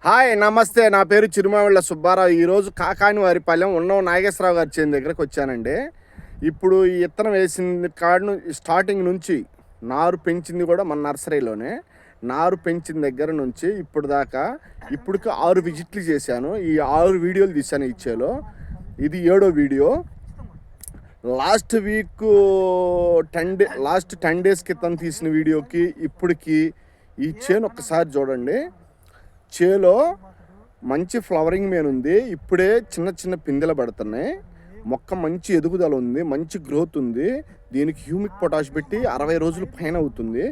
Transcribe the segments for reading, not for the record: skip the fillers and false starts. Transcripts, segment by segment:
Hi నమస్తే, నా పేరు చిరుమావిళ్ళ సుబ్బారావు. ఈరోజు కాకానివారిపాలెం ఉన్నవ నాగేశ్వరరావు గారి చేను దగ్గరకు వచ్చానండి. ఇప్పుడు ఈ ఇత్తనం వేసింది కాడును స్టార్టింగ్ నుంచి నారు పెంచింది కూడా మన నర్సరీలోనే. నారు పెంచిన దగ్గర నుంచి ఇప్పుడు దాకా ఇప్పటికి 6 విజిట్లు చేశాను. ఈ 6 వీడియోలు తీశాను ఈ చేలో. ఇది 7వ వీడియో. లాస్ట్ 10 డేస్ క్రితం తీసిన వీడియోకి ఇప్పటికి ఈ చేను ఒక్కసారి చూడండి. చేలో మంచి ఫ్లవరింగ్ మీద ఉంది. ఇప్పుడే చిన్న చిన్న పిందెలు పడుతున్నాయి. మొక్క మంచి ఎదుగుదల ఉంది, మంచి గ్రోత్ ఉంది. దీనికి హ్యూమిక్ పొటాష్ పెట్టి 60 రోజులు పైన అవుతుంది.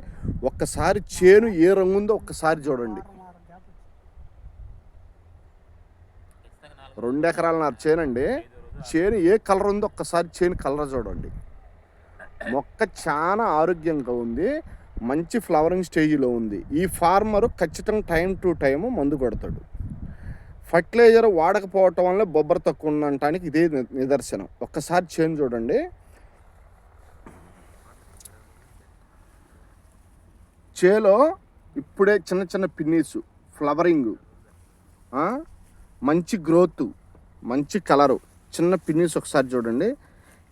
ఒక్కసారి చేను ఏ రంగు ఉందో ఒక్కసారి చూడండి. 2 ఎకరాలన్నర చేనండి. చేను ఏ కలర్ ఉందో ఒక్కసారి చేను కలర్ చూడండి. మొక్క చాలా ఆరోగ్యంగా ఉంది, మంచి ఫ్లవరింగ్ స్టేజ్లో ఉంది. ఈ ఫార్మరు ఖచ్చితంగా టైం టు టైము మందు కొడతాడు. ఫర్టిలైజర్ వాడకపోవటం వల్ల బొబ్బర తక్కువ ఉండటానికి ఇదే నిదర్శనం. ఒక్కసారి చేను చూడండి. చేలో ఇప్పుడే చిన్న చిన్న పిన్నీసు, ఫ్లవరింగు, మంచి గ్రోత్, మంచి కలరు, చిన్న పిన్నీస్ ఒకసారి చూడండి.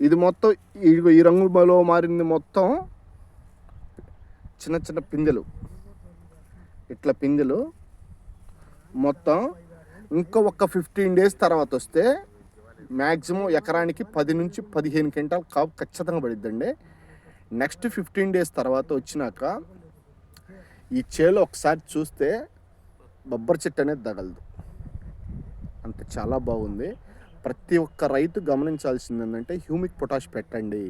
ఇది మొత్తం ఈ రంగులో మారింది. మొత్తం చిన్న చిన్న పిందెలు, ఇట్లా పిందెలు మొత్తం. ఇంకా ఒక 15 డేస్ తర్వాత వస్తే మ్యాక్సిమం ఎకరానికి 10 నుంచి 15 క్వింటాల్ కాపు ఖచ్చితంగా పడిద్దండి. నెక్స్ట్ 15 డేస్ తర్వాత వచ్చినాక ఈ చేలో ఒకసారి చూస్తే బొబ్బరి చెట్టు అనేది తగలదు. అంత చాలా బాగుంది. ప్రతి ఒక్క రైతు గమనించాల్సింది ఏంటంటే హ్యూమిక్ పొటాష్ పెట్టండి,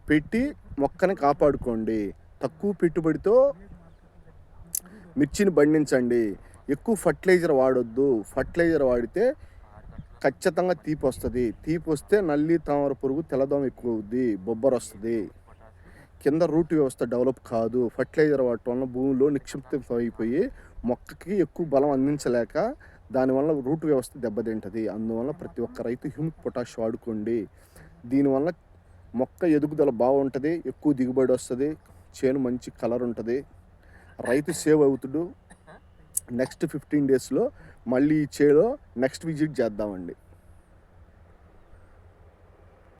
పెట్టి మొక్కని కాపాడుకోండి. తక్కువ పెట్టుబడితో మిర్చిని పండించండి. ఎక్కువ ఫర్టిలైజర్ వాడొద్దు. ఫర్టిలైజర్ వాడితే ఖచ్చితంగా తీపి వస్తుంది. తీపి వస్తే నల్లి, తామర పురుగు, తెల్లదోమ ఎక్కువ అవుద్ది, బొబ్బర వస్తుంది, కింద రూట్ వ్యవస్థ డెవలప్ కాదు. ఫర్టిలైజర్ వాడటం వల్ల భూమిలో నిక్షిప్తం అయిపోయి మొక్కకి ఎక్కువ బలం అందించలేక దానివల్ల రూట్ వ్యవస్థ దెబ్బతింటుంది. అందువల్ల ప్రతి ఒక్క రైతు హ్యూమిక్ పొటాష్ వాడుకోండి. దీనివల్ల మొక్క ఎదుగుదల బాగుంటుంది, ఎక్కువ దిగుబడి వస్తుంది, చేను మంచి కలర్ ఉంటుంది, రైతు సేవ్ అవుతాడు. నెక్స్ట్ 15 డేస్లో మళ్ళీ ఈ చేలో నెక్స్ట్ విజిట్ చేద్దామండి.